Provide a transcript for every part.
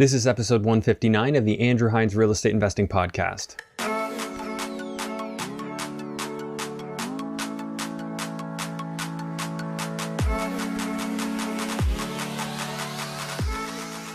This is episode 159 of the Andrew Hines Real Estate Investing Podcast.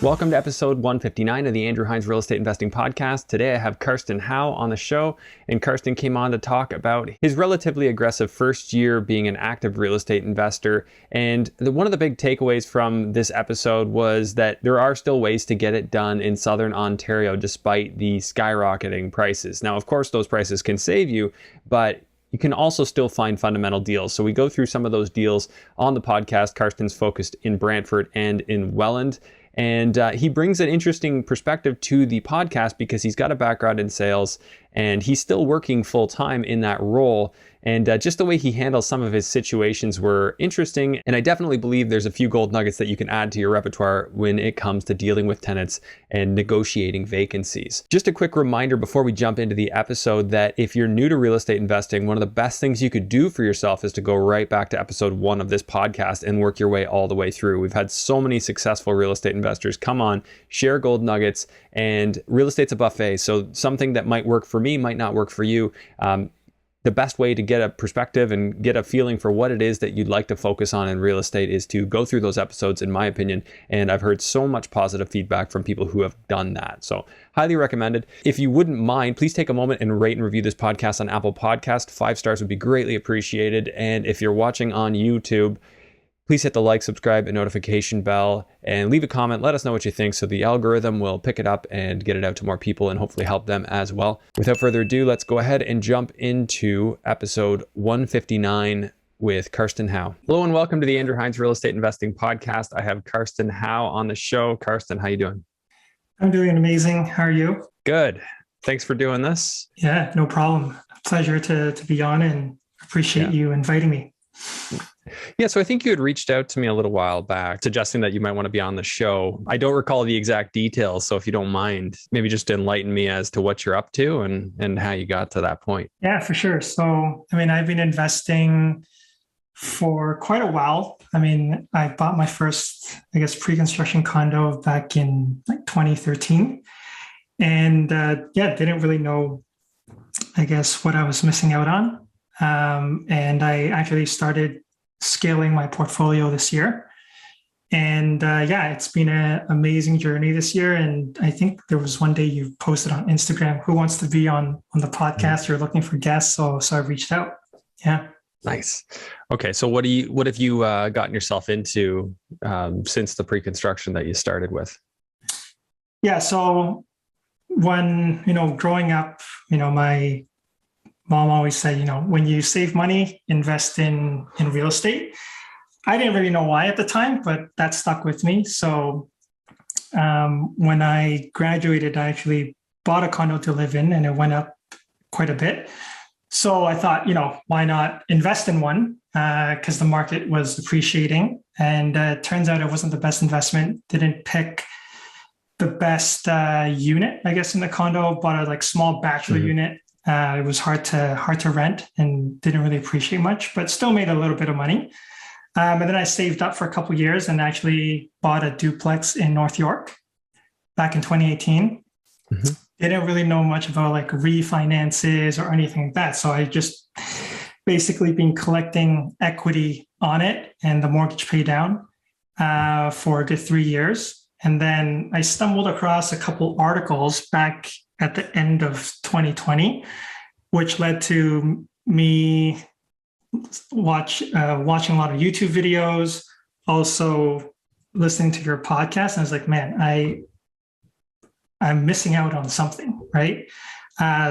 Welcome to episode 159 of the Andrew Hines Real Estate Investing Podcast. Today I have Carstin Hao on the show, and Carstin came on to talk about his relatively aggressive first year being an active real estate investor. And one of the big takeaways from this episode was that there are still ways to get it done in Southern Ontario despite the skyrocketing prices. Now, of course, those prices can save you, but you can also still find fundamental deals. So we go through some of those deals on the podcast. Carstin's focused in Brantford and in Welland. And he brings an interesting perspective to the podcast because he's got a background in sales and he's still working full time in that role. And just the way he handles some of his situations were interesting. And I definitely believe there's a few gold nuggets that you can add to your repertoire when it comes to dealing with tenants and negotiating vacancies. Just a quick reminder before we jump into the episode that if you're new to real estate investing, one of the best things you could do for yourself is to go right back to episode 1 of this podcast and work your way all the way through. We've had so many successful real estate investors come on, share gold nuggets, and real estate's a buffet. So something that might work for me might not work for you. The best way to get a perspective and get a feeling for what it is that you'd like to focus on in real estate is to go through those episodes, in my opinion. And I've heard so much positive feedback from people who have done that. So highly recommended. If you wouldn't mind, please take a moment and rate and review this podcast on Apple Podcast. 5 stars would be greatly appreciated. And if you're watching on YouTube, please hit the like, subscribe, and notification bell and leave a comment. Let us know what you think so the algorithm will pick it up and get it out to more people and hopefully help them as well. Without further ado, let's go ahead and jump into episode 159 with Carstin Hao. Hello and welcome to the Andrew Hines Real Estate Investing Podcast. I have Carstin Hao on the show. Carstin, how you doing? I'm doing amazing. How are you? Good. Thanks for doing this. Yeah, no problem. Pleasure to be on and appreciate you inviting me. Yeah, so I think you had reached out to me a little while back suggesting that you might want to be on the show. I don't recall the exact details, so if you don't mind, maybe just enlighten me as to what you're up to and how you got to that point. Yeah, for sure. So, I've been investing for quite a while. I bought my first, pre-construction condo back in 2013. And didn't really know, what I was missing out on. And I actually started scaling my portfolio this year. And it's been an amazing journey this year. And I think there was one day you posted on Instagram, who wants to be on the podcast? You're looking for guests. So I reached out. Yeah. Nice. Okay. So what have you gotten yourself into since the pre-construction that you started with? Yeah. So when, growing up, my mom always said, when you save money, invest in real estate. I didn't really know why at the time, but that stuck with me. So when I graduated, I actually bought a condo to live in and it went up quite a bit. So I thought, why not invest in one? Because the market was appreciating. And it turns out it wasn't the best investment. Didn't pick the best unit, in the condo. Bought a small bachelor unit. It was hard to rent and didn't really appreciate much, but still made a little bit of money. And then I saved up for a couple of years and actually bought a duplex in North York back in 2018. Mm-hmm. Didn't really know much about refinances or anything like that. So I just basically been collecting equity on it and the mortgage pay down for a good 3 years. And then I stumbled across a couple articles back at the end of 2020, which led to me watching a lot of YouTube videos, also listening to your podcast. And I was like, man, I'm missing out on something, right?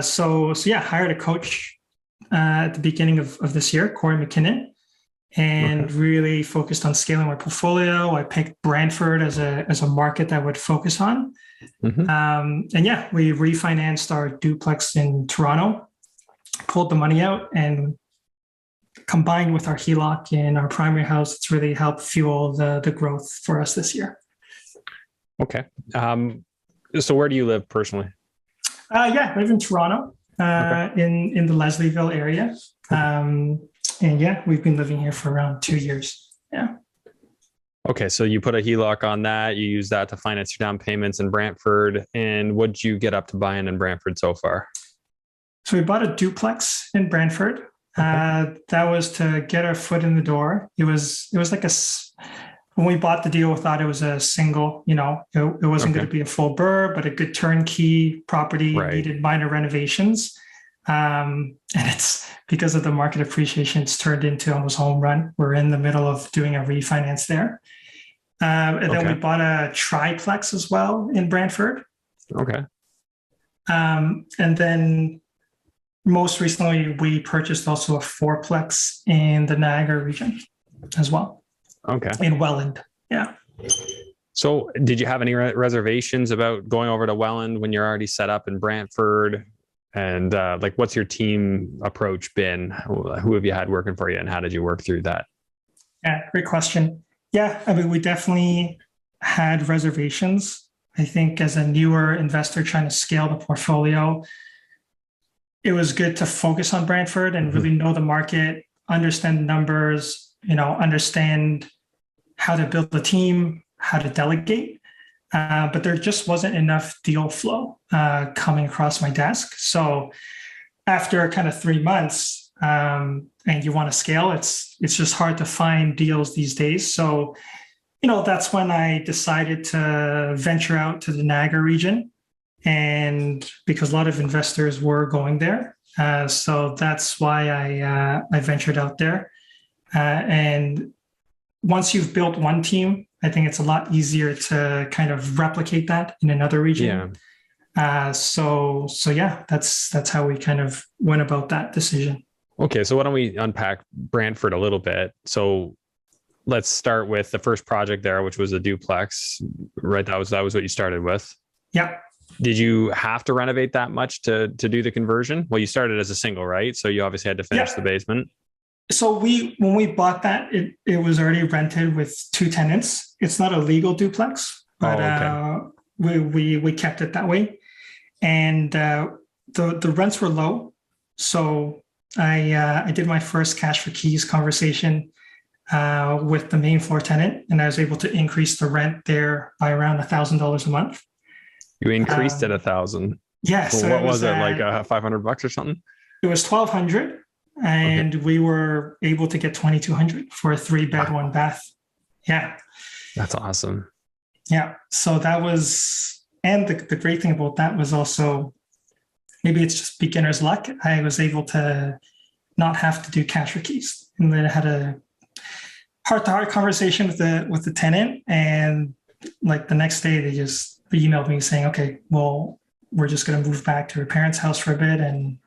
So hired a coach at the beginning of this year, Corey McKinnon, and really focused on scaling my portfolio. I picked Brantford as a market that I would focus on. Mm-hmm. We refinanced our duplex in Toronto, pulled the money out, and combined with our HELOC in our primary house, it's really helped fuel the growth for us this year. Okay. So where do you live personally? I live in Toronto, in the Leslieville area. And we've been living here for around 2 years. Yeah. Okay, so you put a HELOC on that. You use that to finance your down payments in Brantford. And what'd you get up to buying in Brantford so far? So we bought a duplex in Brantford. Okay. That was to get our foot in the door. It was like when we bought the deal, we thought it was a single, it wasn't going Okay. to be a full BRRRR, but a good turnkey property, Right. needed minor renovations. And it's because of the market appreciation, it's turned into almost home run. We're in the middle of doing a refinance there. And then we Okay. bought a triplex as well in Brantford. Okay. And then most recently, we purchased also a fourplex in the Niagara region as well, Okay. in Welland. Yeah. So did you have any reservations about going over to Welland when you're already set up in Brantford? And like, what's your team approach been? Who have you had working for you, and how did you work through that? Yeah, great question. Yeah, I mean, we definitely had reservations. I think as a newer investor trying to scale the portfolio, it was good to focus on Brantford and really know the market, understand the numbers, understand how to build the team, how to delegate. But there just wasn't enough deal flow coming across my desk. So after kind of 3 months, and you want to scale, it's just hard to find deals these days. So, that's when I decided to venture out to the Niagara region, and because a lot of investors were going there. So that's why I ventured out there. And once you've built one team, I think it's a lot easier to kind of replicate that in another Yeah. region. So yeah, that's how we kind of went about that decision. Okay. So why don't we unpack Brantford a little bit? So let's start with the first project there, which was a duplex, right? That was what you started with. Yeah. Did you have to renovate that much to do the conversion? Well, you started as a single, right? So you obviously had to finish the basement. So when we bought that, it was already rented with two tenants. It's not a legal duplex, but Okay. we kept it that way, and the rents were low. So I did my first cash for keys conversation with the main floor tenant, and I was able to increase the rent there by around $1,000 a month. You increased it 1,000. Yeah, So so what was it, like $500 or something? it was 1,200, and we were able to get 2,200 for a 3-bed, 1-bath. Yeah. That's awesome. Yeah. So that was, and the great thing about that was also, maybe it's just beginner's luck. I was able to not have to do cash for keys. And then I had a heart-to-heart conversation with the tenant. And like the next day, they emailed me saying, okay, well, we're just going to move back to her parents' house for a bit, and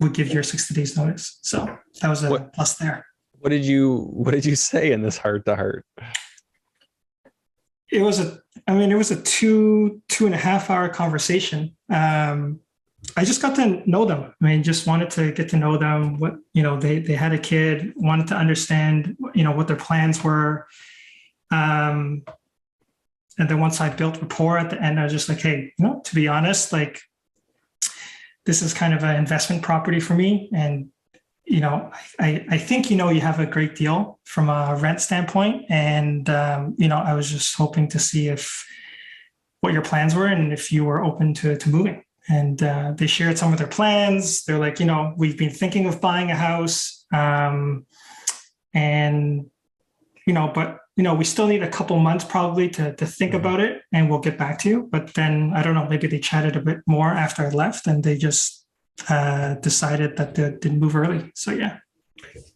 we'll give you 60 days notice. So that was a plus there. What did you say in this heart-to-heart? It was a 2.5 hour conversation. I just got to know them. I mean, just wanted to get to know them. What, they had a kid, wanted to understand, what their plans were. And then once I built rapport at the end, I was just like, hey, to be honest, like, this is kind of an investment property for me. And, I think, you have a great deal from a rent standpoint. And, I was just hoping to see what your plans were and if you were open to moving. And they shared some of their plans. They're like, we've been thinking of buying a house. But we still need a couple months probably to think about it, and we'll get back to you. But then I don't know, maybe they chatted a bit more after I left, and they just decided that they didn't move early. So yeah.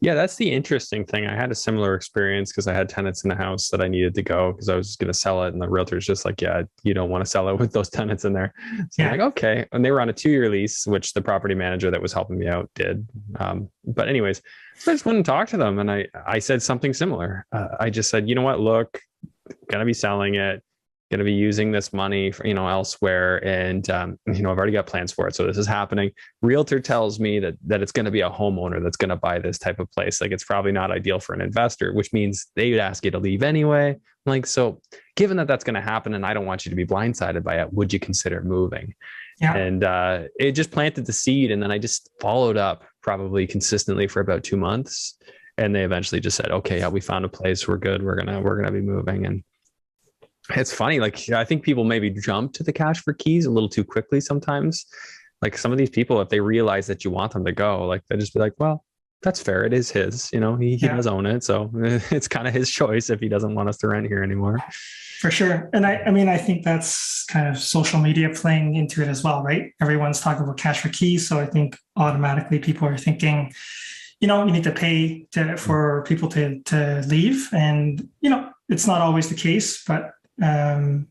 Yeah, that's the interesting thing. I had a similar experience because I had tenants in the house that I needed to go because I was going to sell it. And the realtor's just like, yeah, you don't want to sell it with those tenants in there. So I'm like, okay. And they were on a 2-year lease, which the property manager that was helping me out did. But anyways, so I just went and talked to them. And I said something similar. I just said, you know what, look, going to be selling it, going to be using this money for, elsewhere. And, I've already got plans for it. So this is happening. Realtor tells me that it's going to be a homeowner that's going to buy this type of place. Like, it's probably not ideal for an investor, which means they would ask you to leave anyway. Like, so given that that's going to happen and I don't want you to be blindsided by it, would you consider moving? Yeah. And it just planted the seed. And then I just followed up probably consistently for about 2 months. And they eventually just said, okay, yeah, we found a place. We're good. We're going to be moving. And it's funny. Like, I think people maybe jump to the cash for keys a little too quickly sometimes. Like some of these people, if they realize that you want them to go, like they just be like, well, that's fair. It is his, you know, he does own it. So it's kind of his choice if he doesn't want us to rent here anymore. For sure. And I mean, I think that's kind of social media playing into it as well, right? Everyone's talking about cash for keys. So I think automatically people are thinking, you know, you need to pay for people to leave. And, you know, it's not always the case, but gotta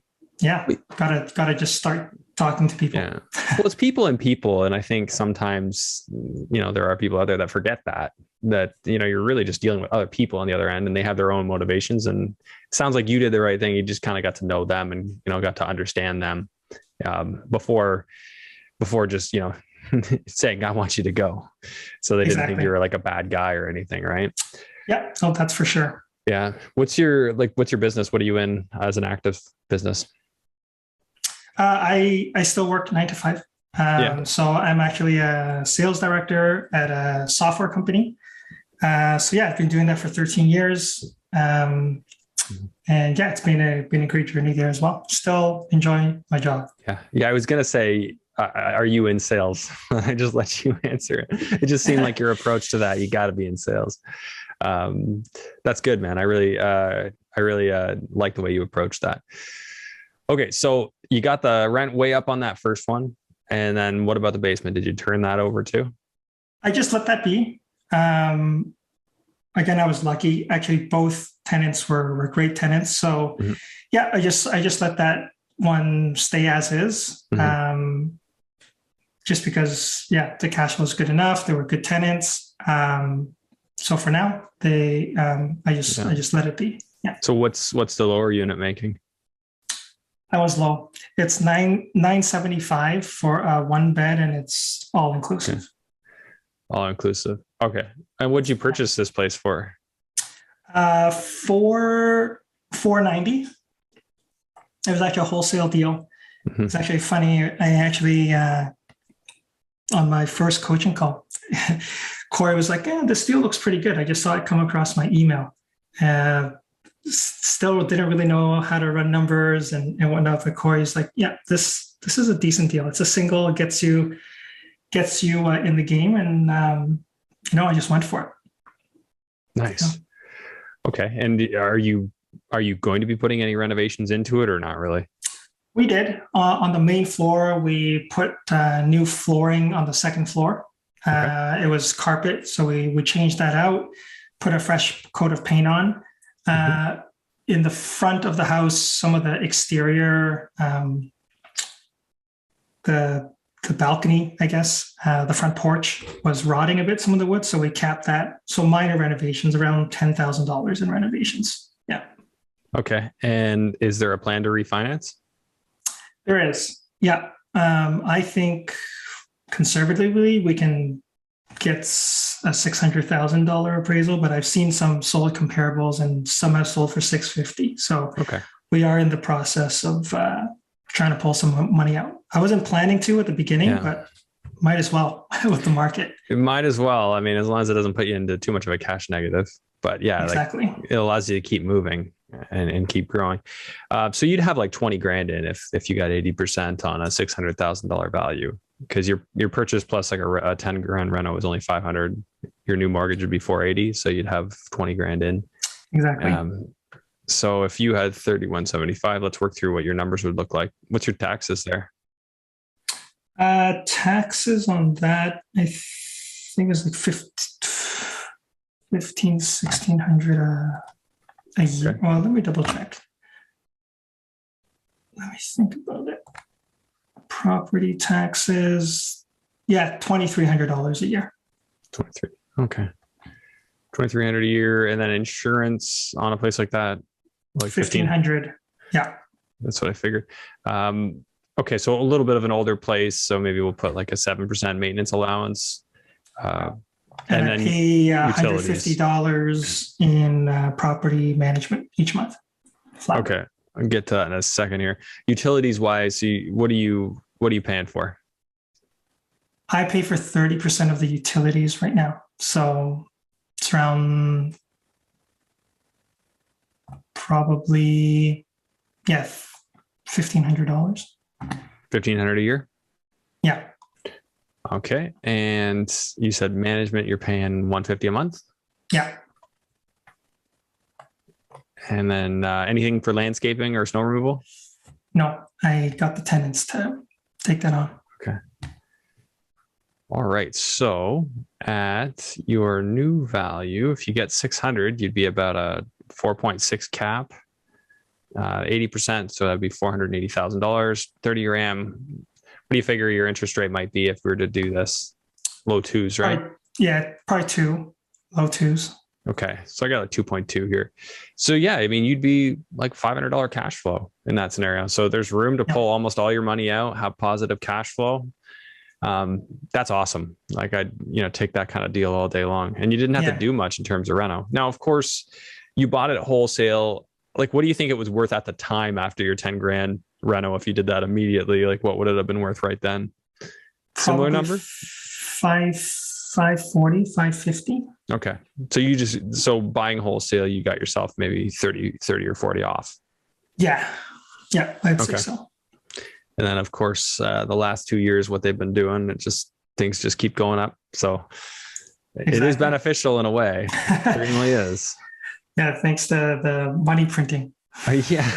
just start talking to people. Yeah. Well, it's people and people. And I think sometimes, you know, there are people out there that forget that, you know, you're really just dealing with other people on the other end and they have their own motivations. And it sounds like you did the right thing. You just kind of got to know them and, you know, got to understand them before just, you know, saying, I want you to go. So they didn't think you were like a bad guy or anything. Right. Yeah. Oh, that's for sure. Yeah. What's your business? What are you in as an active business? I still work 9 to 5. So I'm actually a sales director at a software company. So yeah, I've been doing that for 13 years. And yeah, it's been a great journey there as well. Still enjoying my job. Yeah. I was going to say, are you in sales? I just let you answer it. It just seemed like your approach to that. You got to be in sales. That's good, man. I really like the way you approach that. Okay. So you got the rent way up on that first one. And then what about the basement? Did you turn that over too? I just let that be. Again, I was lucky. Actually, both tenants were great tenants. So yeah, I just let that one stay as is. Just because, yeah, the cash flow was good enough. They were good tenants. So for now, I just let it be. Yeah. So what's the lower unit making? That was low. It's $975 for one bed, and it's all inclusive. Okay. All inclusive. Okay. And what'd you purchase this place for? For $490. It was actually a wholesale deal. It's actually funny. I actually on my first coaching call, Corey was like, this deal looks pretty good. I just saw it come across my email. Still didn't really know how to run numbers and whatnot. But Corey's like, yeah, this is a decent deal. It's a single. It gets you in the game. And, I just went for it. Nice. Yeah. Okay. And are you going to be putting any renovations into it or not really? We did. On the main floor, we put new flooring on the second floor. Okay. It was carpet. So we changed that out, put a fresh coat of paint on. In the front of the house, some of the exterior, the balcony, I guess, the front porch was rotting a bit, some of the wood. So we capped that. So minor renovations, around $10,000 in renovations. Yeah. Okay. And is there a plan to refinance? There is. Yeah. I think conservatively we can get a $600,000 appraisal, but I've seen some sold comparables and some have sold for $650,000. So we are in the process of trying to pull some money out. I wasn't planning to at the beginning, but might as well with the market. It might as well. I mean, as long as it doesn't put you into too much of a cash negative. But yeah, exactly. Like, it allows you to keep moving and keep growing. So you'd have like 20 grand in if you got 80% on a $600,000 value, because your purchase plus like a 10 grand reno is only 500. Your new mortgage would be 480. So you'd have 20 grand in. Exactly. So if you had 3175, let's work through what your numbers would look like. What's your taxes there? Taxes on that, I think it's like $1,600 a year. Okay. Well, let me double check. Let me think about it. Property taxes. Yeah, $2,300 a year. 23. Okay. $2,300 a year. And then insurance on a place like that, like $1,500. Yeah. That's what I figured. Okay. So a little bit of an older place. So maybe we'll put like a 7% maintenance allowance. And I pay $150 in property management each month. Flat. Okay. I'll get to that in a second here. Utilities wise, what are you paying for? I pay for 30% of the utilities right now. So it's It's around probably, yeah, $1,500. $1,500 a year? Yeah. Okay. And you said management, you're paying $150 a month? Yeah. And then anything for landscaping or snow removal? No, I got the tenants to take that on. Okay. All right. So at your new value, if you get 600, you'd be about a 4.6 cap, 80%. So that'd be $480,000, 30-year AM. What do you figure your interest rate might be if we were to do this? Low twos, right? Probably low twos. Okay. So I got a 2.2 here. So yeah, I mean, you'd be like $500 cash flow in that scenario. So there's room to pull almost all your money out, have positive cash flow. That's awesome. Like I'd, take that kind of deal all day long, and you didn't have to do much in terms of reno. Now, of course, you bought it wholesale. Like, what do you think it was worth at the time after your 10 grand reno? If you did that immediately, like what would it have been worth right then? Similar number? 540, 550. Okay. So buying wholesale, you got yourself maybe 30 or 40 off. Yeah. Yeah. I'd say so. And then of course, the last 2 years, what they've been doing, things just keep going up. So It is beneficial in a way. It certainly is. Yeah. Thanks to the money printing. Yeah.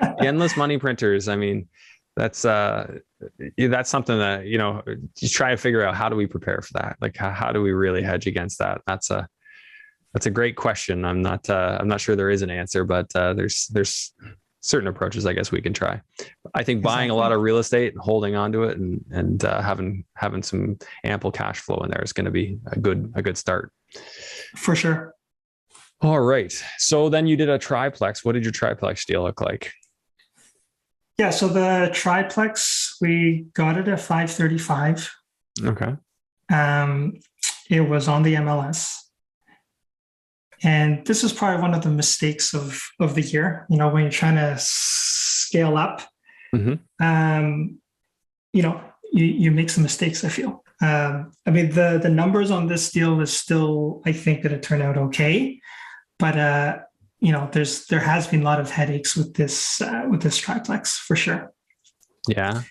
The endless money printers. I mean, that's something that, you try to figure out, how do we prepare for that? Like, how do we really hedge against that? That's a great question. I'm not sure there is an answer, but there's certain approaches I guess we can try. I think buying a lot of real estate and holding on to it and having some ample cash flow in there is going to be a good start. For sure. All right. So then you did a triplex. What did your triplex deal look like? Yeah. So the triplex, we got it at 535. Okay. It was on the MLS. And this is probably one of the mistakes of the year, when you're trying to scale up, you make some mistakes, I feel. The numbers on this deal is still, I think, going to turn out okay. But, there has been a lot of headaches with this triplex for sure. Yeah.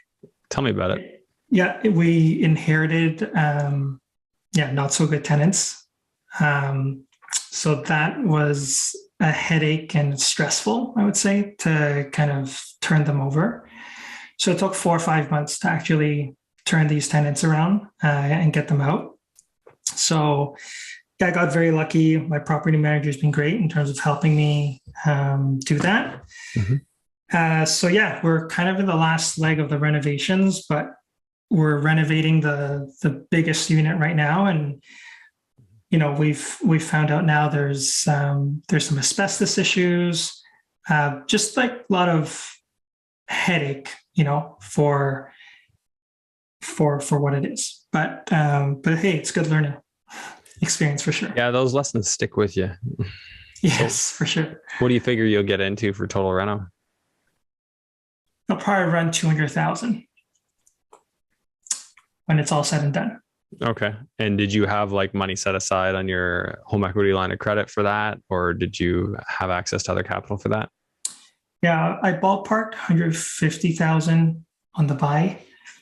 Tell me about it. Yeah. We inherited, not so good tenants. So that was a headache and stressful, I would say, to kind of turn them over. So it took 4 or 5 months to actually turn these tenants around and get them out. So I got very lucky. My property manager has been great in terms of helping me do that. We're kind of in the last leg of the renovations, but we're renovating the biggest unit right now. And we've found out now there's some asbestos issues, just like a lot of headache, for what it is. But hey, it's good learning experience for sure. Yeah, those lessons stick with you. Yes, for sure. What do you figure you'll get into for total reno? I'll probably run 200,000 when it's all said and done. Okay. And did you have money set aside on your home equity line of credit for that? Or did you have access to other capital for that? Yeah, I ballparked 150,000 on the buy.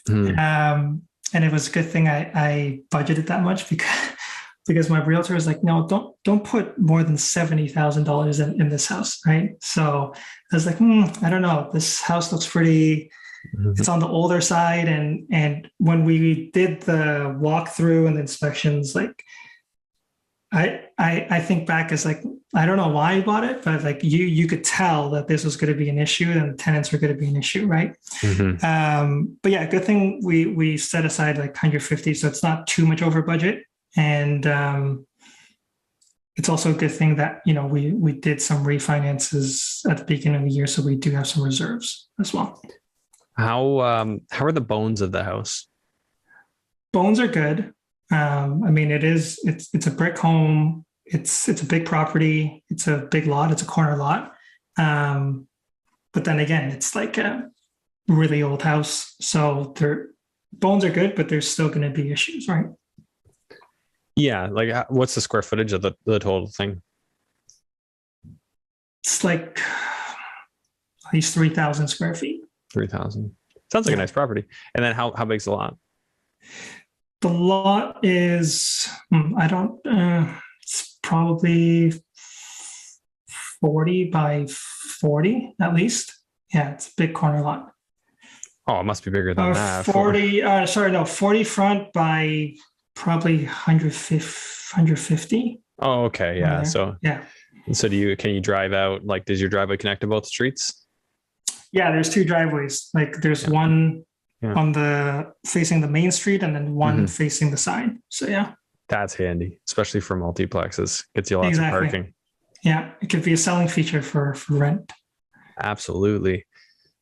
And it was a good thing I budgeted that much because my realtor was like, no, don't put more than $70,000 in this house. Right. So I was like, I don't know. This house looks pretty, it's on the older side. And when we did the walkthrough and the inspections, I think back as I don't know why I bought it, but you could tell that this was going to be an issue and the tenants were going to be an issue. Right. But yeah, good thing we set aside 150. So it's not too much over budget. And it's also a good thing that, we did some refinances at the beginning of the year. So we do have some reserves as well. How are the bones of the house? Bones are good. It's a brick home. It's a big property. It's a big lot. It's a corner lot. But then again, it's a really old house. So bones are good, but there's still going to be issues, right? Yeah, like what's the square footage of the total thing? It's like at least 3,000 square feet. 3,000. Sounds like a nice property. And then how big's the lot? The lot is, it's probably 40 by 40 at least. Yeah, it's a big corner lot. Oh, it must be bigger than that. 40 front by probably 150. Oh, okay. Yeah. So yeah. So can you drive out? Like, does your driveway connect to both streets? Yeah, there's two driveways. Like there's one on the facing the main street and then one facing the side. So yeah. That's handy, especially for multiplexes. Gets you lots of parking. Yeah, it could be a selling feature for rent. Absolutely.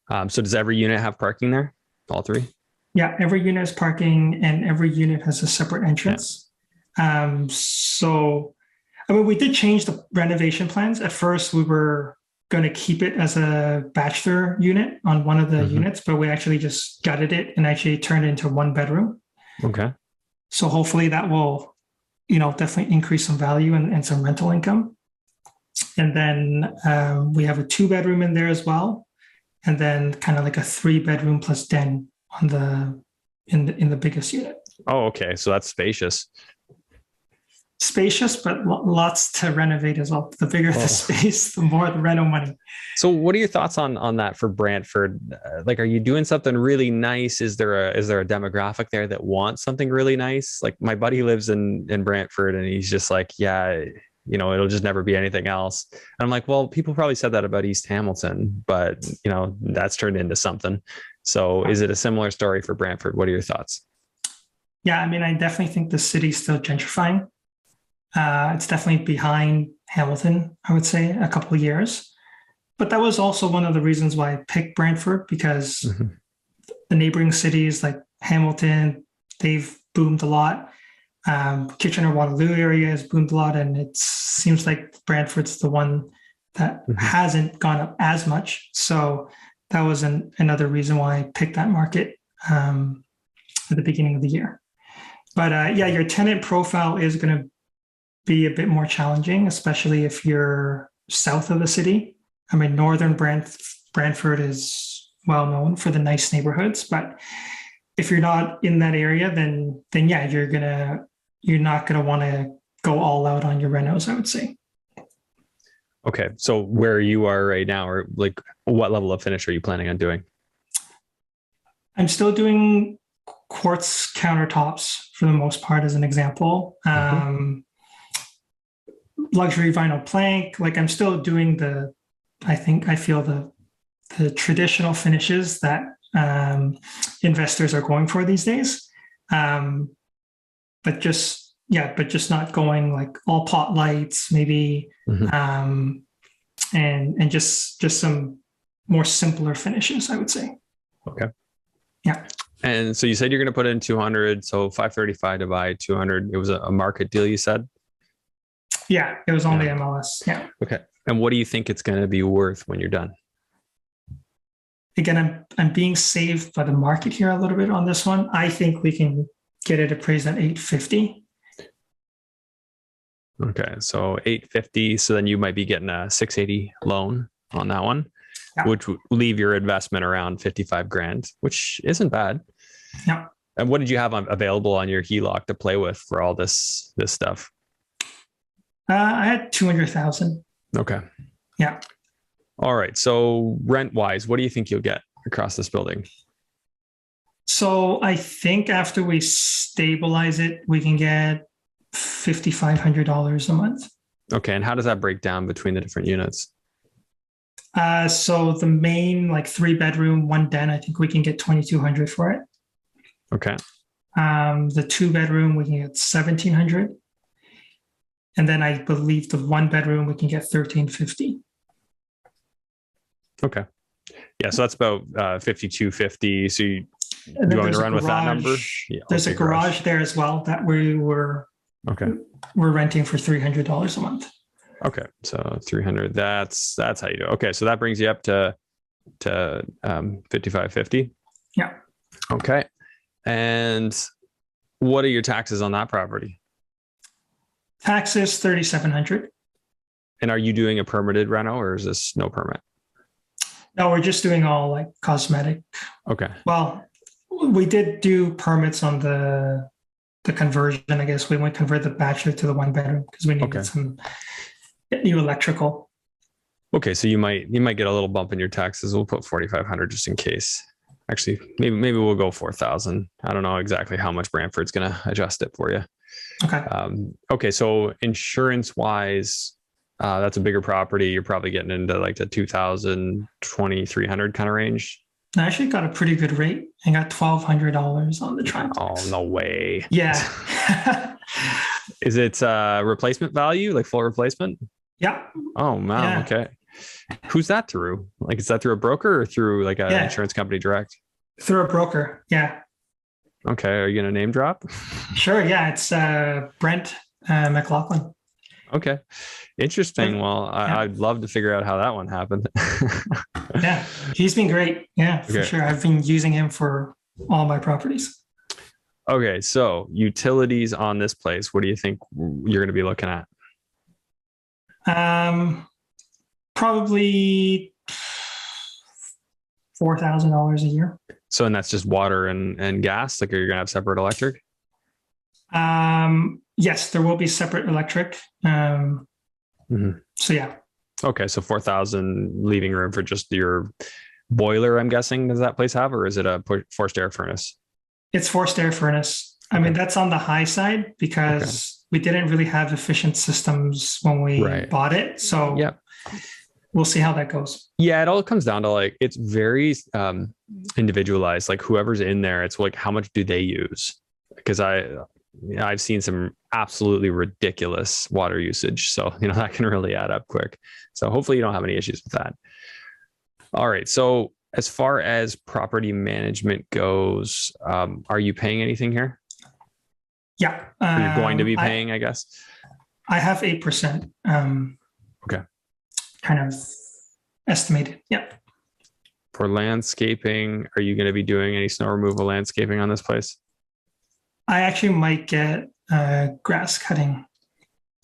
So does every unit have parking there? All three? Yeah, every unit has parking and every unit has a separate entrance. So, I mean, we did change the renovation plans. At first, we were going to keep it as a bachelor unit on one of the units, but we actually just gutted it and actually turned it into one bedroom. Okay. So hopefully that will, definitely increase some value and some rental income. And then we have a 2-bedroom in there as well. And then kind of like a 3-bedroom plus den on in the biggest unit. Oh, okay. So that's spacious. Spacious, but lots to renovate as well. The bigger the space, the more the rental money. So what are your thoughts on that for Brantford? Like, are you doing something really nice? Is there a demographic there that wants something really nice? Like my buddy lives in Brantford and he's just like, yeah, it'll just never be anything else. And I'm like, well, people probably said that about East Hamilton, but that's turned into something. So is it a similar story for Brantford? What are your thoughts? Yeah, I mean, I definitely think the city's still gentrifying. It's definitely behind Hamilton, I would say, a couple of years. But that was also one of the reasons why I picked Brantford, because the neighboring cities like Hamilton, they've boomed a lot. Kitchener-Waterloo area has boomed a lot, and it seems like Brantford's the one that hasn't gone up as much. So that was another reason why I picked that market at the beginning of the year. But your tenant profile is going to be a bit more challenging, especially if you're south of the city. I mean, northern Brantford is well known for the nice neighborhoods, but if you're not in that area, then yeah, you're not gonna want to go all out on your renos, I would say. Okay, so where you are right now, or like what level of finish are you planning on doing? I'm still doing quartz countertops for the most part, as an example. Luxury vinyl plank. Like I'm still doing I feel the traditional finishes that investors are going for these days. But just not going like all pot lights, maybe, and just some more simpler finishes, I would say. Okay. Yeah. And so you said you're going to put in 200, so 535 to buy 200. It was a market deal, you said? Yeah, it was on the MLS. Yeah. Okay. And what do you think it's going to be worth when you're done? Again, I'm being saved by the market here a little bit on this one. I think we can get it appraised at 850. Okay, so 850. So then you might be getting a 680 loan on that one, which would leave your investment around 55 grand, which isn't bad. Yeah. And what did you have available on your HELOC to play with for all this stuff? I had 200,000. Okay. Yeah. All right. So rent wise, what do you think you'll get across this building? So I think after we stabilize it, we can get $5,500 a month. Okay. And how does that break down between the different units? So the main 3-bedroom, 1 den, I think we can get 2,200 for it. Okay. The 2-bedroom, we can get 1,700. And then I believe the 1-bedroom, we can get 1,350. Okay. Yeah. So that's about 5,250. So you want me to run with that number? Yeah, there's a garage there as well that we're renting for $300 a month. Okay. So 300, that's how you do it. Okay. So that brings you up to 5,550. Yeah. Okay. And what are your taxes on that property? Taxes, 3,700. And are you doing a permitted reno or is this no permit? No, we're just doing all like cosmetic. Okay. Well, we did do permits on the conversion. I guess we went convert the bachelor to the one bedroom because we needed some new electrical. Okay, so you might get a little bump in your taxes. We'll put 4,500 just in case. Actually, maybe we'll go 4,000. I don't know exactly how much Brantford's going to adjust it for you. Okay. Okay, so insurance wise, that's a bigger property. You're probably getting into like the 2,000, 2,300 kind of range. I actually got a pretty good rate. I got $1,200 on the Triplex. Oh, no way. Yeah. Is it replacement value, like full replacement? Yeah. Oh, man. Yeah. Okay. Who's that through? Like, is that through a broker or through like an insurance company direct? Through a broker. Yeah. Okay. Are you going to name drop? Sure. Yeah. It's Brent McLaughlin. Okay. Interesting. Well, I'd love to figure out how that one happened. Yeah. He's been great. Yeah, for sure. I've been using him for all my properties. Okay. So utilities on this place, what do you think you're going to be looking at? Probably $4,000 a year. So, and that's just water and gas? Like, are you going to have separate electric? Yes, there will be separate electric. So yeah. Okay. So 4,000 leaving room for just your boiler, I'm guessing. Does that place have, or is it a forced air furnace? It's forced air furnace. I mean, that's on the high side because we didn't really have efficient systems when we bought it. So we'll see how that goes. Yeah, it all comes down to like, it's very individualized. Like whoever's in there, it's like, how much do they use? Because I've seen some absolutely ridiculous water usage. So, that can really add up quick. So hopefully you don't have any issues with that. All right. So as far as property management goes, are you paying anything here? Yeah. You're going to be paying, I guess. I have 8%. Okay. Kind of estimated. Yeah. For landscaping, are you going to be doing any snow removal landscaping on this place? I actually might get grass cutting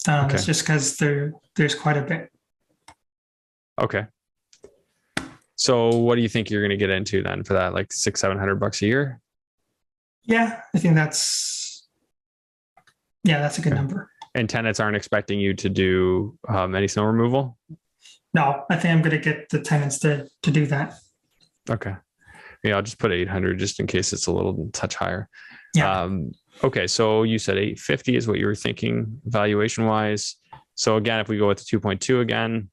done. It's just because there's quite a bit. Okay. So what do you think you're going to get into then for that? Like $600-700 a year? Yeah, I think that's a good number. And tenants aren't expecting you to do any snow removal? No, I think I'm going to get the tenants to do that. Okay. Yeah, I'll just put 800 just in case it's a little touch higher. Yeah. Okay. So you said 850 is what you were thinking valuation wise. So again, if we go with the 2.2 again,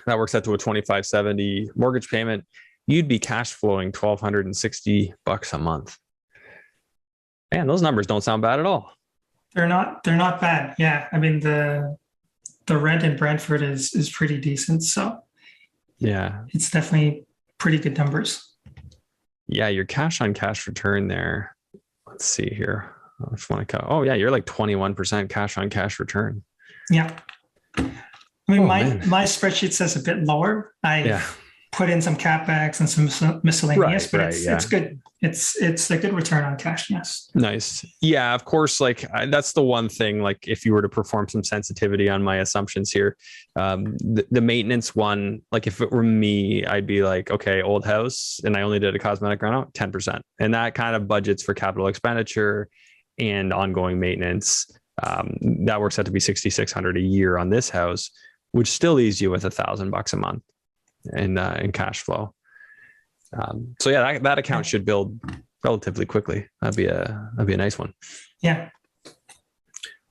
that works out to a 2,570 mortgage payment. You'd be cash flowing $1,260 a month. Man, those numbers don't sound bad at all. They're not bad. Yeah. I mean, the rent in Brantford is pretty decent. So yeah, it's definitely pretty good numbers. Yeah. Your cash on cash return there. Let's see here. I just want to oh yeah, you're like 21% cash on cash return. Yeah. I mean, my spreadsheet says a bit lower. I put in some CapEx and some miscellaneous, but it's good. It's a good return on cash. Yes. Nice. Yeah, of course. Like that's the one thing, like if you were to perform some sensitivity on my assumptions here, the maintenance one, like if it were me, I'd be like, okay, old house. And I only did a cosmetic reno, 10%. And that kind of budgets for capital expenditure and ongoing maintenance. That works out to be $6,600 a year on this house, which still leaves you with $1,000 a month in cash flow. So yeah, that account should build relatively quickly. That'd be a nice one. Yeah.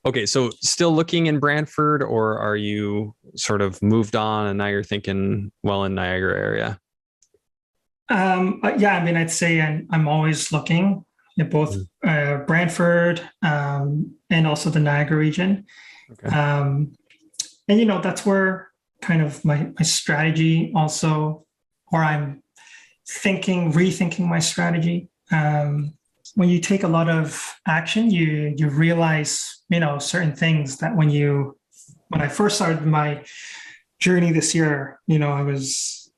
Okay. So still looking in Brantford, or are you sort of moved on and now you're thinking Welland, Niagara area? Yeah. I mean, I'd say I'm always looking at both Brantford and also the Niagara region. Okay. And that's where kind of my strategy also, or I'm rethinking my strategy. When you take a lot of action, you realize, certain things that when I first started my journey this year, I was,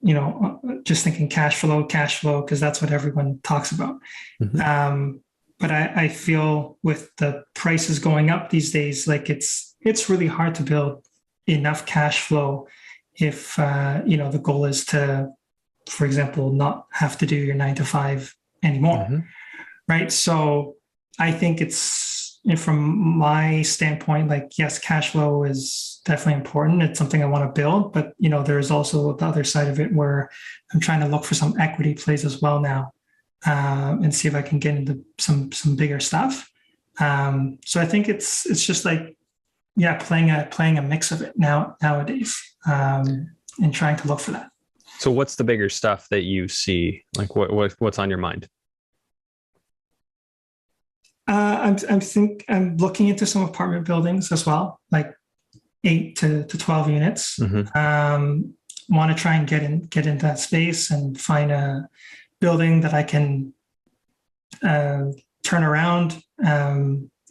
just thinking cash flow, because that's what everyone talks about. Mm-hmm. But I feel with the prices going up these days, like it's it's really hard to build enough cash flow if the goal is to, for example, not have to do your 9 to 5 anymore, right? So I think from my standpoint, like, yes, cash flow is definitely important. It's something I want to build, but there's also the other side of it where I'm trying to look for some equity plays as well now, and see if I can get into some bigger stuff. So I think it's just like, yeah, playing a mix of it nowadays, and trying to look for that. So what's the bigger stuff that you see? Like what's on your mind? I'm looking into some apartment buildings as well, like 8 to 12 units. Want to try and get into that space and find a building that I can turn around,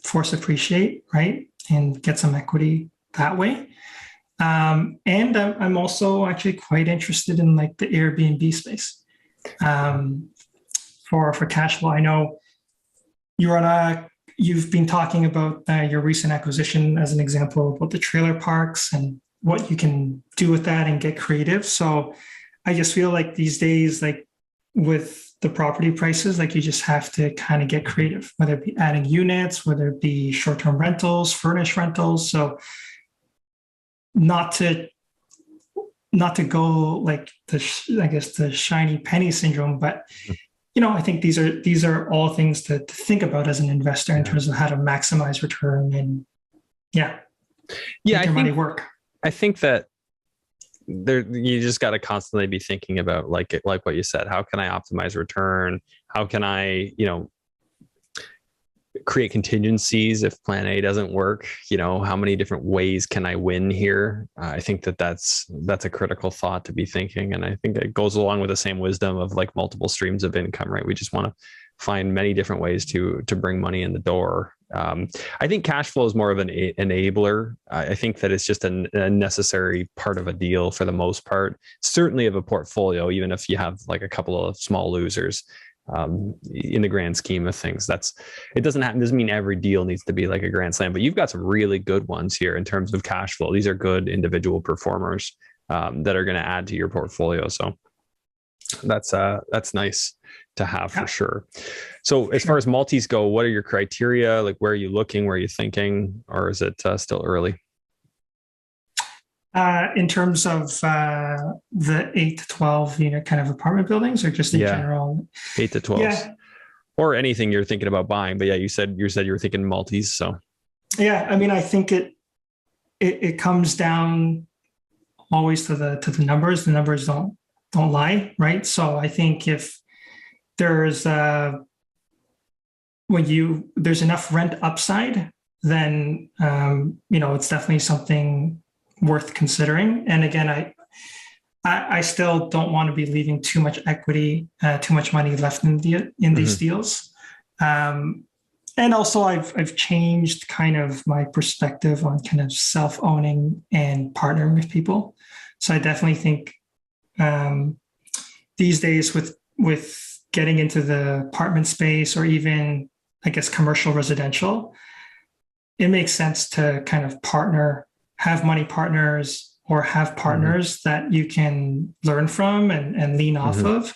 force appreciate, right, and get some equity that way. And I'm also actually quite interested in like the Airbnb space, for cash flow. I know you've been talking about your recent acquisition as an example about the trailer parks and what you can do with that and get creative. So I just feel like these days, like with the property prices, like you just have to kind of get creative, whether it be adding units, whether it be short-term rentals, furnished rentals. So not to go like the shiny penny syndrome, but I think these are all things to think about as an investor in terms of how to maximize return and make your money work. I think that you just got to constantly be thinking about like what you said. How can I optimize return? How can I create contingencies if plan A doesn't work? How many different ways can I win here? I think that's a critical thought to be thinking. And I think it goes along with the same wisdom of like multiple streams of income, right? We just want to find many different ways to bring money in the door. I think cash flow is more of an enabler. I think that it's just a necessary part of a deal for the most part, certainly of a portfolio, even if you have like a couple of small losers. In the grand scheme of things, doesn't mean every deal needs to be like a grand slam, but you've got some really good ones here in terms of cash flow. These are good individual performers that are going to add to your portfolio. So that's nice to have for sure. So as far as multis go, what are your criteria? Like, where are you looking? Where are you thinking? Or is it still early? In terms of the 8 to 12 unit kind of apartment buildings, or just in general? 8 to 12, or anything you're thinking about buying. But yeah, you said you were thinking multis. So yeah, I mean, I think it comes down always to the numbers. The numbers don't lie, right? So I think if there's there's enough rent upside, then it's definitely something worth considering. And again, I still don't want to be leaving too much equity, too much money left in these deals. And also I've changed kind of my perspective on kind of self-owning and partnering with people. So I definitely think these days with getting into the apartment space, or even I guess commercial residential, it makes sense to kind of have money partners, or have partners that you can learn from and lean off of,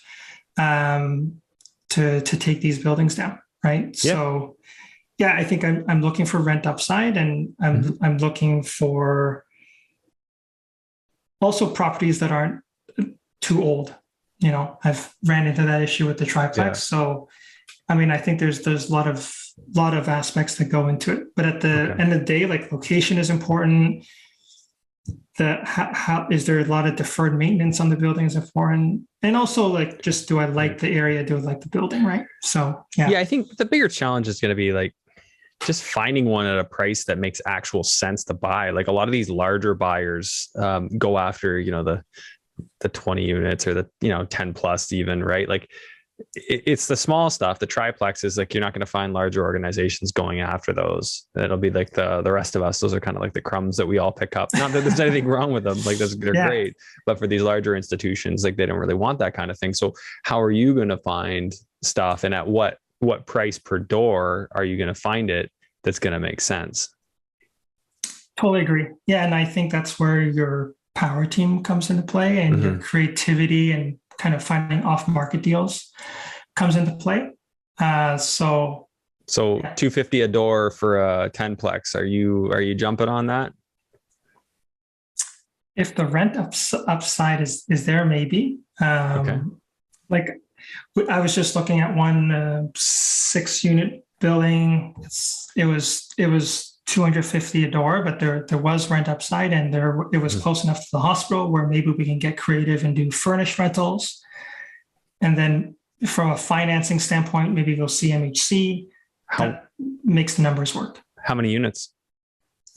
to take these buildings down, right? So yeah, I think I'm looking for rent upside, and I'm looking for also properties that aren't too old. I've ran into that issue with the triplex. So I mean, I think there's a lot of aspects that go into it, but at the end of the day, like, location is important. How is there a lot of deferred maintenance on the buildings is important, and also like, just do I like the area? Do I like the building? Right. So yeah, I think the bigger challenge is going to be like just finding one at a price that makes actual sense to buy. Like, a lot of these larger buyers go after the 20 units, or the 10 plus even, right? Like, it's the small stuff. The triplexes, like, you're not going to find larger organizations going after those. It'll be like the rest of us. Those are kind of like the crumbs that we all pick up. Not that there's anything wrong with them. Like, they're great. But for these larger institutions, like, they don't really want that kind of thing. So how are you going to find stuff, and at what price per door are you going to find it that's going to make sense? Totally agree. Yeah, and I think that's where your power team comes into play, and your creativity and kind of finding off-market deals comes into play. So So yeah. 250 a door for a 10plex. Are you jumping on that? If the rent upside is there, maybe. Okay. Like I was just looking at one 6-unit building. It was 250 a door, but there was rent upside, and it was close enough to the hospital where maybe we can get creative and do furnished rentals. And then from a financing standpoint, maybe go CMHC. That makes the numbers work. How many units?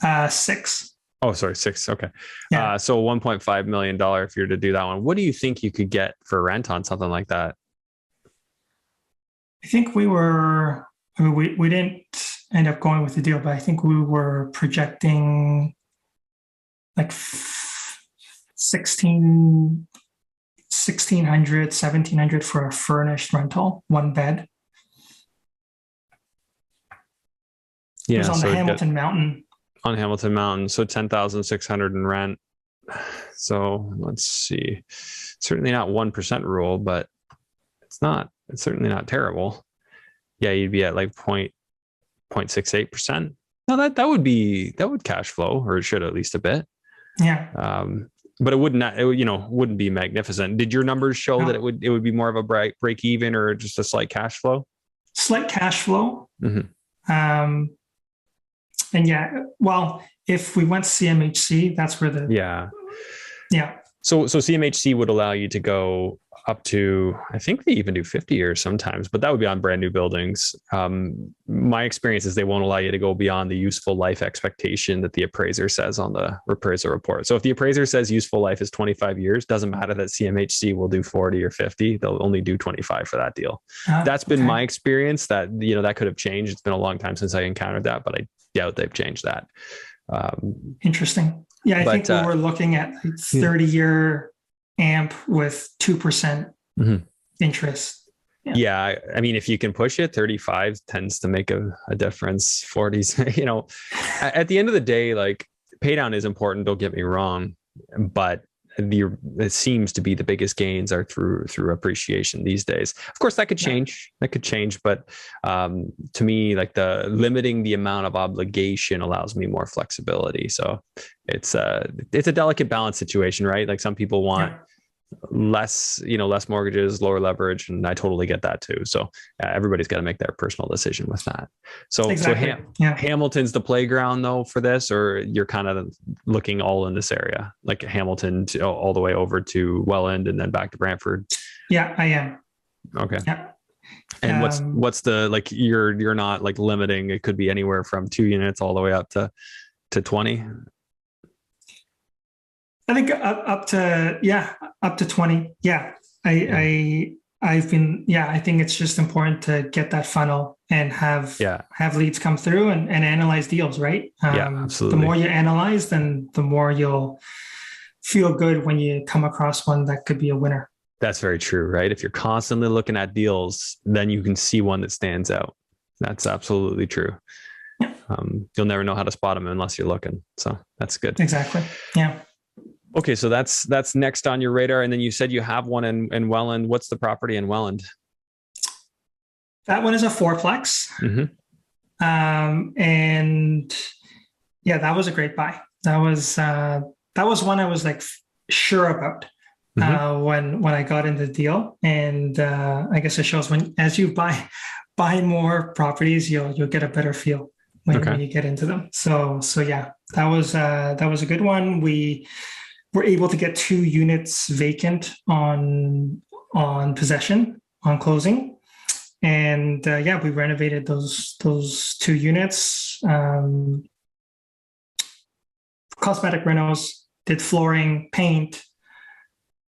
6. Oh, sorry, 6. Okay. Yeah. So $1.5 million if you're to do that one. What do you think you could get for rent on something like that? I think we didn't end up going with the deal, but I think we were projecting like 1,600, 1,700 for a furnished rental, 1 bed. Yeah, it was on the Hamilton Mountain. On Hamilton Mountain, so 10,600 in rent. So let's see. Certainly not 1% rule, but it's certainly not terrible. Yeah, you'd be at like 0.68%. No, that would cash flow, or it should at least a bit. Yeah. But it wouldn't be magnificent. Did your numbers show that it would be more of a break even, or just a slight cash flow? Slight cash flow. And yeah, well, if we went CMHC, that's where yeah. So CMHC would allow you to go up to, I think they even do 50 years sometimes, but that would be on brand new buildings. My experience is they won't allow you to go beyond the useful life expectation that the appraiser says on the appraisal report. So if the appraiser says useful life is 25 years, doesn't matter that CMHC will do 40 or 50, they'll only do 25 for that deal. That's been my experience. That, that could have changed. It's been a long time since I encountered that, but I doubt they've changed that. Interesting. Yeah, I think we were looking at 30-year AMP with 2% interest. Yeah. I mean, if you can push it, 35 tends to make a difference. 40s, at the end of the day, like, pay down is important. Don't get me wrong, but it seems to be the biggest gains are through appreciation these days. Of course, that could change. But to me, like, the limiting the amount of obligation allows me more flexibility. So it's a delicate balance situation, right? Like, some people want less mortgages, lower leverage, and I totally get that too. So everybody's got to make their personal decision with that. So exactly. Hamilton's the playground though for this, or you're kind of looking all in this area, like Hamilton all the way over to Welland and then back to Brantford? Yeah, I am. Okay. Yeah. And what's the, like, you're not like limiting, it could be anywhere from 2 units all the way up to 20? I think up to 20. Yeah. I think it's just important to get that funnel and have leads come through and analyze deals, right? Absolutely. The more you analyze, then the more you'll feel good when you come across one that could be a winner. That's very true, right? If you're constantly looking at deals, then you can see one that stands out. That's absolutely true. Yeah. You'll never know how to spot them unless you're looking. So that's good. Exactly. Yeah. Okay, so that's next on your radar. And then you said you have one in Welland. What's the property in Welland? That one is a 4-plex. And yeah, that was a great buy. That was one I was like sure about when I got into the deal. And I guess it shows as you buy more properties, you'll get a better feel when you get into them. So yeah, that was a good one. We were able to get 2 units vacant on possession on closing, and we renovated those 2 units. Cosmetic renos, did flooring, paint.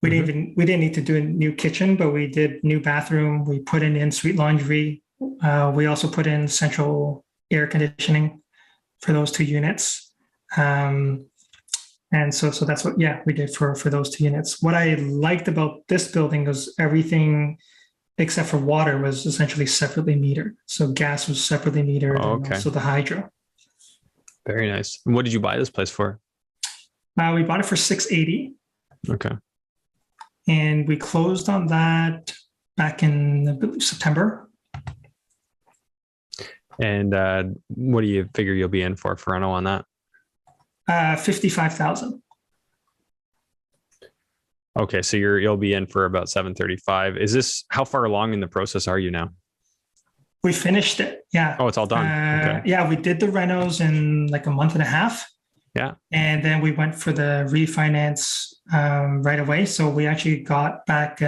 We didn't need to do a new kitchen, but we did new bathroom. We put in suite laundry. We also put in central air conditioning for those 2 units. And so that's what we did for those 2 units. What I liked about this building was everything except for water was essentially separately metered. So gas was separately metered, and also the hydro. Very nice. And what did you buy this place for? We bought it for 680, Okay. and we closed on that back in, I believe, September. And what do you figure you'll be in for reno on that? 55,000. Okay, so you'll be in for about 735. Is this, how far along in the process are you now? We finished it. Yeah. Oh, it's all done. Okay. Yeah, we did the renos in like a month and a half. Yeah. And then we went for the refinance right away. So we actually got back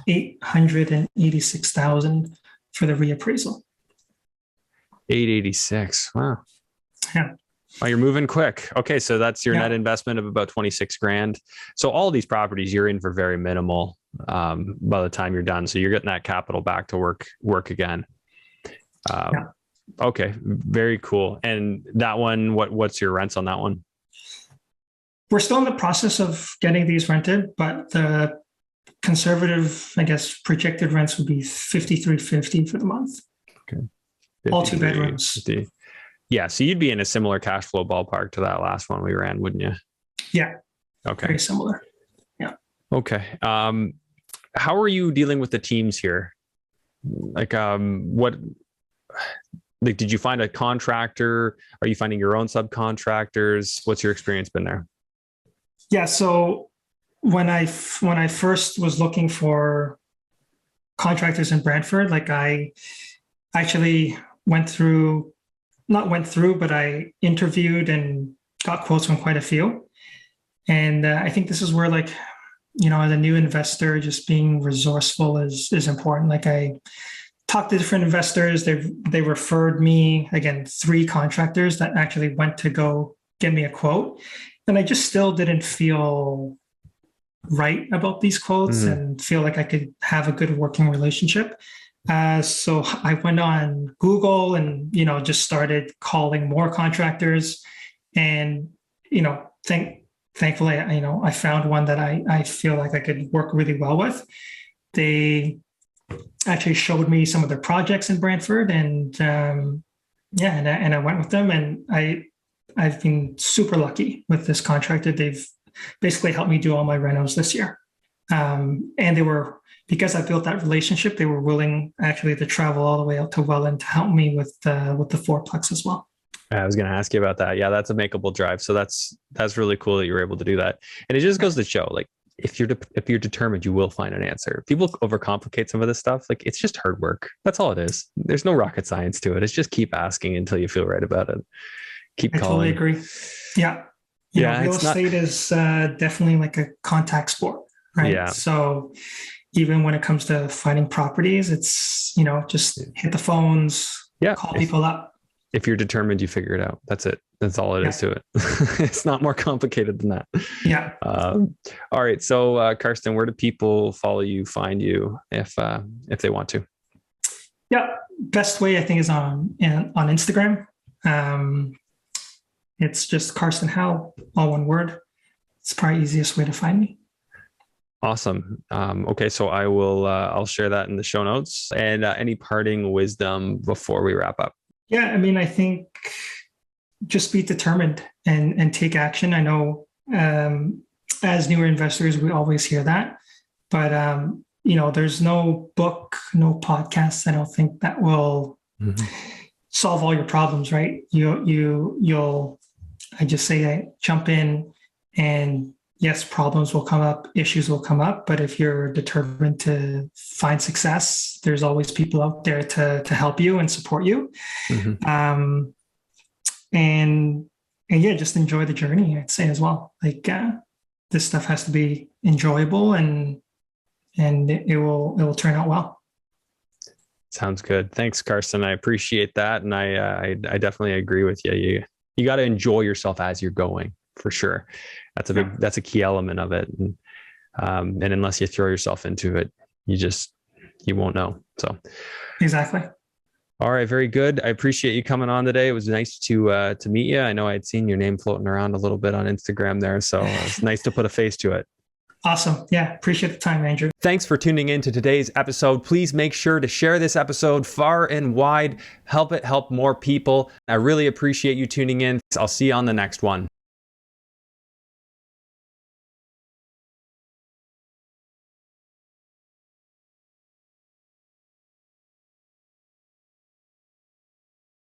886,000 for the reappraisal. 886. Wow. Yeah. Oh, you're moving quick. Okay, so that's your net investment of about 26 grand. So all these properties you're in for very minimal by the time you're done. So you're getting that capital back to work again. Okay, very cool. And that one, what's your rents on that one? We're still in the process of getting these rented, but the conservative, I guess, projected rents would be 5350 for the month. Okay. All 2 bedrooms. 50. Yeah, so you'd be in a similar cash flow ballpark to that last one we ran, wouldn't you? Yeah. Okay. Very similar. Yeah. Okay. How are you dealing with the teams here? Like, did you find a contractor? Are you finding your own subcontractors? What's your experience been there? Yeah. So when I first was looking for contractors in Brantford, like I actually but I interviewed and got quotes from quite a few. And I think this is where, like, as a new investor, just being resourceful is important. Like, I talked to different investors. They referred me, again, 3 contractors that actually went to go get me a quote. And I just still didn't feel right about these quotes and feel like I could have a good working relationship. So I went on Google and, just started calling more contractors, and, thankfully, I found one that I feel like I could work really well with. They actually showed me some of their projects in Brantford, and and I went with them, and I've been super lucky with this contractor. They've basically helped me do all my renos this year. And they were, because I built that relationship, they were willing actually to travel all the way out to Welland to help me with the fourplex as well. I was going to ask you about that. Yeah, that's a makeable drive. So that's really cool that you were able to do that. And it just goes to show, like, if you're determined, you will find an answer. People overcomplicate some of this stuff. Like, it's just hard work. That's all it is. There's no rocket science to it. It's just keep asking until you feel right about it. Keep calling. I totally agree. Yeah. Real estate is definitely like a contact sport, right? Yeah. So even when it comes to finding properties, it's, just hit the phones, call people up. If you're determined, you figure it out. That's it. That's all it is to it. It's not more complicated than that. Yeah. All right. So, Carstin, where do people follow you, find you if they want to? Yeah. Best way, I think, is on Instagram. It's just Carstin Hao, all one word. It's probably the easiest way to find me. Awesome. Okay. So I'll share that in the show notes. And any parting wisdom before we wrap up? Yeah. I mean, I think just be determined and take action. I know as newer investors, we always hear that, but there's no book, no podcast, I don't think, that will solve all your problems, right? I just say jump in, and yes, problems will come up, issues will come up, but if you're determined to find success, there's always people out there to help you and support you. And just enjoy the journey, I'd say, as well. Like, this stuff has to be enjoyable, and it will turn out well. Sounds good. Thanks, Carstin. I appreciate that. And I definitely agree with you. You got to enjoy yourself as you're going, for sure. That's a key element of it. And unless you throw yourself into it, you won't know. So exactly. All right. Very good. I appreciate you coming on today. It was nice to meet you. I know I'd seen your name floating around a little bit on Instagram there. So it's nice to put a face to it. Awesome. Yeah, appreciate the time, Andrew. Thanks for tuning in to today's episode. Please make sure to share this episode far and wide. Help it help more people. I really appreciate you tuning in. I'll see you on the next one.